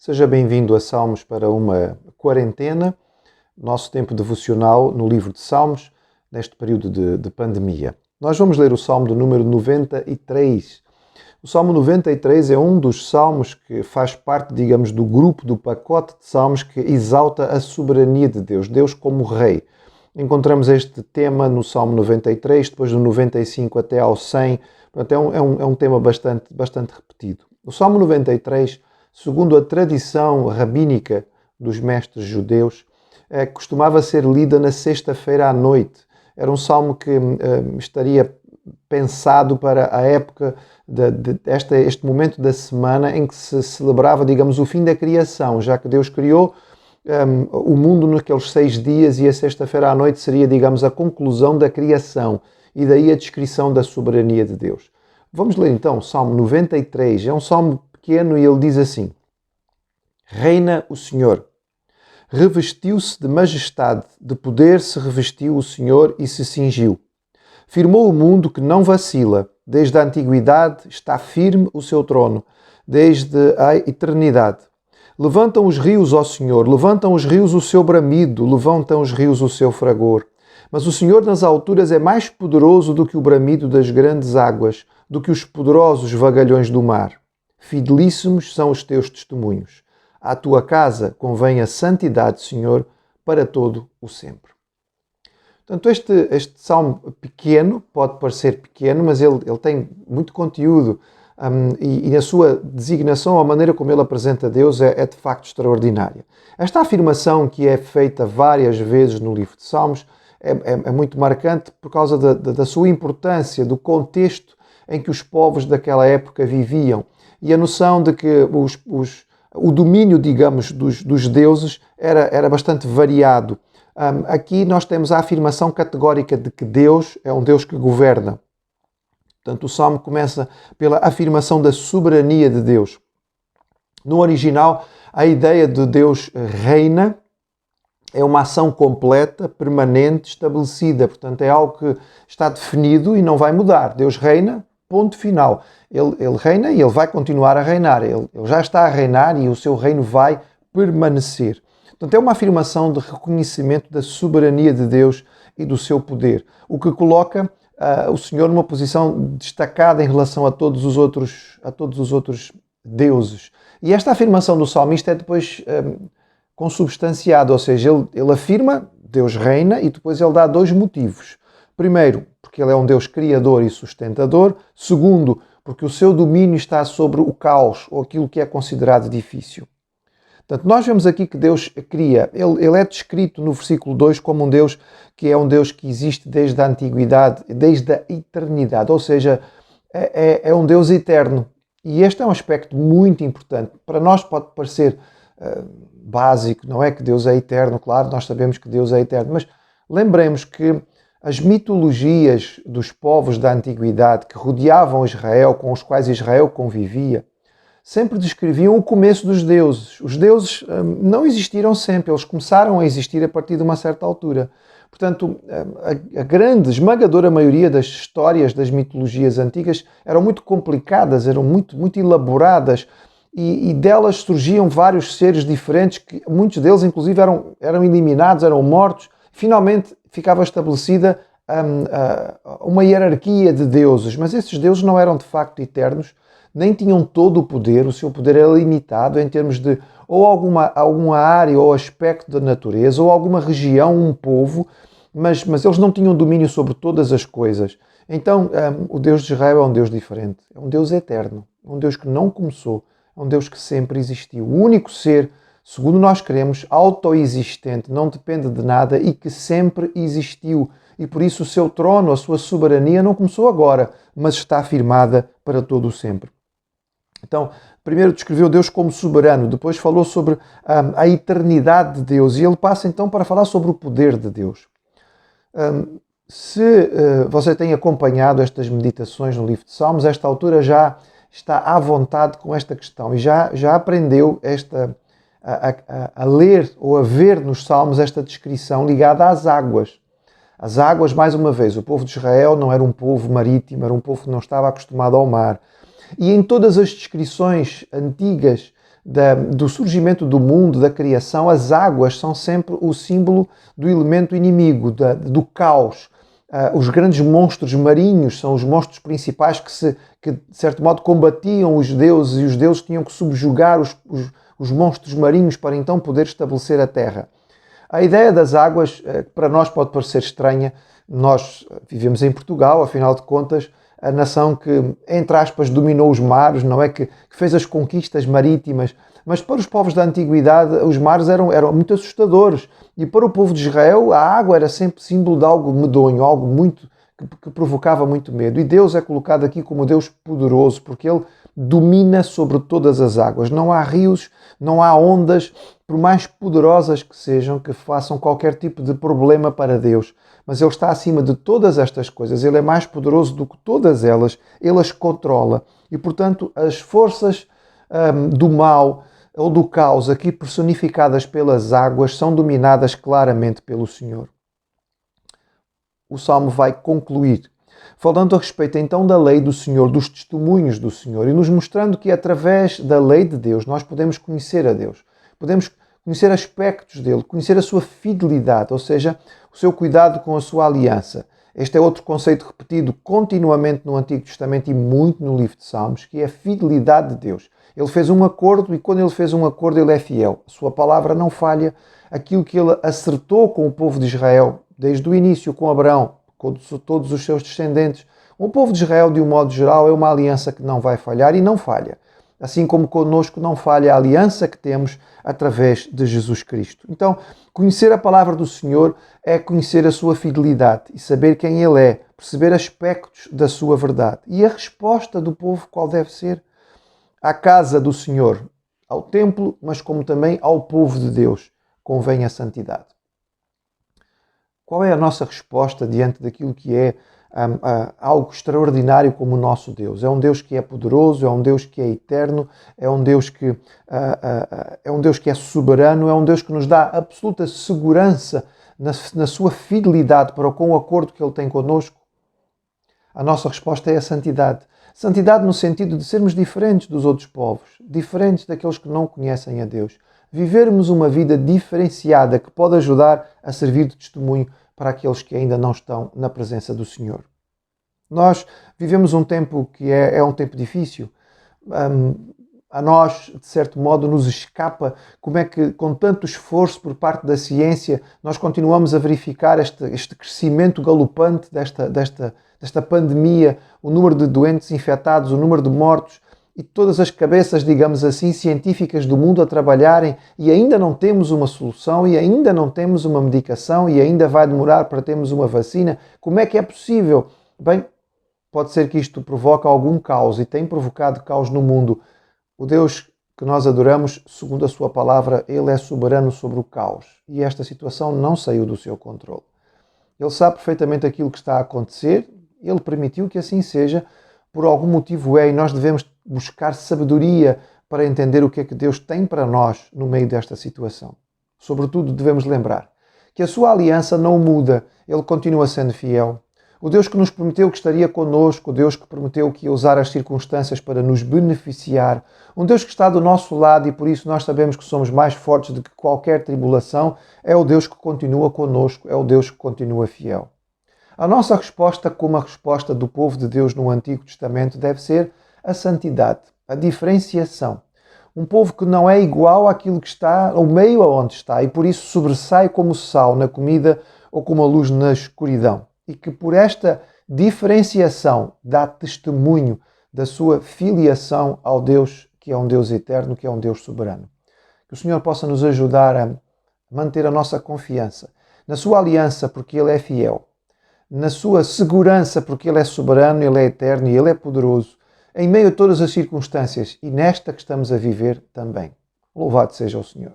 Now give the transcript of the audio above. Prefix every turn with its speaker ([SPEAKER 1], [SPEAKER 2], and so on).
[SPEAKER 1] Seja bem-vindo a Salmos para uma quarentena, nosso tempo devocional no livro de Salmos, neste período de pandemia. Nós vamos ler o Salmo de número 93. O Salmo 93 é um dos salmos que faz parte, digamos, do grupo, do pacote de salmos que exalta a soberania de Deus, Deus como Rei. Encontramos este tema no Salmo 93, depois do 95 até ao 100, portanto é um tema bastante repetido. O Salmo 93, segundo a tradição rabínica dos mestres judeus, costumava ser lida na sexta-feira à noite. Era um salmo que estaria pensado para a época este momento da semana em que se celebrava, digamos, o fim da criação, já que Deus criou o mundo naqueles 6 dias e a sexta-feira à noite seria, digamos, a conclusão da criação e daí a descrição da soberania de Deus. Vamos ler então o Salmo 93, é um salmo pequeno e ele diz assim: Reina o Senhor, revestiu-se de majestade, de poder se revestiu o Senhor e se cingiu. Firmou o mundo que não vacila, desde a antiguidade está firme o seu trono, desde a eternidade. Levantam os rios, ó Senhor, levantam os rios o seu bramido, levantam os rios o seu fragor. Mas o Senhor nas alturas é mais poderoso do que o bramido das grandes águas, do que os poderosos vagalhões do mar. Fidelíssimos são os teus testemunhos. À tua casa convém a santidade, Senhor, para todo o sempre. Portanto, este salmo pequeno, pode parecer pequeno, mas ele tem muito conteúdo e na sua designação, a maneira como ele apresenta Deus é de facto extraordinária. Esta afirmação que é feita várias vezes no livro de Salmos é muito marcante por causa da sua importância, do contexto em que os povos daquela época viviam e a noção de que o domínio, digamos, dos deuses era bastante variado. Aqui nós temos a afirmação categórica de que Deus é um Deus que governa. Portanto, o Salmo começa pela afirmação da soberania de Deus. No original, a ideia de Deus reina é uma ação completa, permanente, estabelecida. Portanto, é algo que está definido e não vai mudar. Deus reina, ponto final. Ele reina e ele vai continuar a reinar. Ele já está a reinar e o seu reino vai permanecer. Portanto, é uma afirmação de reconhecimento da soberania de Deus e do seu poder, o que coloca o Senhor numa posição destacada em relação a todos os outros deuses. E esta afirmação do salmista é depois consubstanciada, ou seja, ele afirma Deus reina e depois ele dá 2 motivos. Primeiro, porque ele é um Deus criador e sustentador. Segundo, porque o seu domínio está sobre o caos ou aquilo que é considerado difícil. Portanto, nós vemos aqui que Deus cria. Ele é descrito no versículo 2 como um Deus que é um Deus que existe desde a antiguidade, desde a eternidade. Ou seja, é um Deus eterno. E este é um aspecto muito importante. Para nós pode parecer básico, não é que Deus é eterno, claro, nós sabemos que Deus é eterno, mas lembremos que as mitologias dos povos da antiguidade que rodeavam Israel, com os quais Israel convivia, sempre descreviam o começo dos deuses. Os deuses não existiram sempre, eles começaram a existir a partir de uma certa altura. Portanto, a grande, esmagadora maioria das histórias das mitologias antigas eram muito complicadas, eram muito elaboradas e delas surgiam vários seres diferentes, que muitos deles inclusive eram eliminados, eram mortos. Finalmente ficava estabelecida uma hierarquia de deuses, mas esses deuses não eram de facto eternos, nem tinham todo o poder, o seu poder era limitado em termos de ou alguma área ou aspecto da natureza, ou alguma região, um povo, mas eles não tinham domínio sobre todas as coisas. Então, o Deus de Israel é um Deus diferente, é um Deus eterno, é um Deus que não começou, é um Deus que sempre existiu. O único ser, segundo nós queremos, autoexistente, não depende de nada e que sempre existiu. E por isso o seu trono, a sua soberania não começou agora, mas está afirmada para todo o sempre. Então, primeiro descreveu Deus como soberano, depois falou sobre a eternidade de Deus e ele passa então para falar sobre o poder de Deus. Se você tem acompanhado estas meditações no livro de Salmos, a esta altura já está à vontade com esta questão e já aprendeu a ler ou a ver nos Salmos esta descrição ligada às águas. As águas, mais uma vez, o povo de Israel não era um povo marítimo, era um povo que não estava acostumado ao mar. E em todas as descrições antigas do surgimento do mundo, da criação, as águas são sempre o símbolo do elemento inimigo, do caos. Os grandes monstros marinhos são os monstros principais que de certo modo, combatiam os deuses, e os deuses tinham que subjugar os monstros marinhos para então poder estabelecer a terra. A ideia das águas, para nós pode parecer estranha. Nós vivemos em Portugal, afinal de contas, a nação que, entre aspas, dominou os mares, não é? Que fez as conquistas marítimas. Mas para os povos da antiguidade, os mares eram muito assustadores. E para o povo de Israel, a água era sempre símbolo de algo medonho, algo muito que provocava muito medo. E Deus é colocado aqui como Deus poderoso, porque Ele domina sobre todas as águas. Não há rios, não há ondas, por mais poderosas que sejam, que façam qualquer tipo de problema para Deus. Mas Ele está acima de todas estas coisas. Ele é mais poderoso do que todas elas. Ele as controla. E, portanto, as forças do mal ou do caos, aqui personificadas pelas águas, são dominadas claramente pelo Senhor. O Salmo vai concluir, falando a respeito então da lei do Senhor, dos testemunhos do Senhor, e nos mostrando que através da lei de Deus nós podemos conhecer a Deus, podemos conhecer aspectos dele, conhecer a sua fidelidade, ou seja, o seu cuidado com a sua aliança. Este é outro conceito repetido continuamente no Antigo Testamento e muito no livro de Salmos, que é a fidelidade de Deus. Ele fez um acordo e quando ele fez um acordo ele é fiel. A sua palavra não falha. Aquilo que ele acertou com o povo de Israel, desde o início com Abraão, com todos os seus descendentes, o povo de Israel, de um modo geral, é uma aliança que não vai falhar e não falha. Assim como connosco não falha a aliança que temos através de Jesus Cristo. Então, conhecer a palavra do Senhor é conhecer a sua fidelidade e saber quem Ele é, perceber aspectos da sua verdade. E a resposta do povo qual deve ser? À casa do Senhor, ao templo, mas como também ao povo de Deus, convém a santidade. Qual é a nossa resposta diante daquilo que é algo extraordinário como o nosso Deus? É um Deus que é poderoso, é um Deus que é eterno, é um Deus que é soberano, é um Deus que nos dá absoluta segurança na sua fidelidade para com o acordo que Ele tem connosco. A nossa resposta é a santidade. Santidade no sentido de sermos diferentes dos outros povos, diferentes daqueles que não conhecem a Deus. Vivermos uma vida diferenciada que pode ajudar a servir de testemunho para aqueles que ainda não estão na presença do Senhor. Nós vivemos um tempo que é um tempo difícil. A nós, de certo modo, nos escapa como é que, com tanto esforço por parte da ciência, nós continuamos a verificar este crescimento galopante desta pandemia, o número de doentes infectados, o número de mortos, e todas as cabeças, digamos assim, científicas do mundo a trabalharem, e ainda não temos uma solução, e ainda não temos uma medicação, e ainda vai demorar para termos uma vacina. Como é que é possível? Bem, pode ser que isto provoque algum caos, e tem provocado caos no mundo. O Deus que nós adoramos, segundo a sua palavra, Ele é soberano sobre o caos, e esta situação não saiu do seu controle. Ele sabe perfeitamente aquilo que está a acontecer, Ele permitiu que assim seja, por algum motivo e nós devemos buscar sabedoria para entender o que é que Deus tem para nós no meio desta situação. Sobretudo, devemos lembrar que a sua aliança não muda, Ele continua sendo fiel. O Deus que nos prometeu que estaria connosco, o Deus que prometeu que ia usar as circunstâncias para nos beneficiar, um Deus que está do nosso lado e por isso nós sabemos que somos mais fortes do que qualquer tribulação, é o Deus que continua connosco, é o Deus que continua fiel. A nossa resposta, como a resposta do povo de Deus no Antigo Testamento, deve ser a santidade, a diferenciação. Um povo que não é igual àquilo que está, ao meio aonde está, e por isso sobressai como sal na comida ou como a luz na escuridão. E que por esta diferenciação dá testemunho da sua filiação ao Deus que é um Deus eterno, que é um Deus soberano. Que o Senhor possa nos ajudar a manter a nossa confiança na sua aliança, porque Ele é fiel, na sua segurança, porque Ele é soberano, Ele é eterno e Ele é poderoso, em meio a todas as circunstâncias e nesta que estamos a viver também. Louvado seja o Senhor.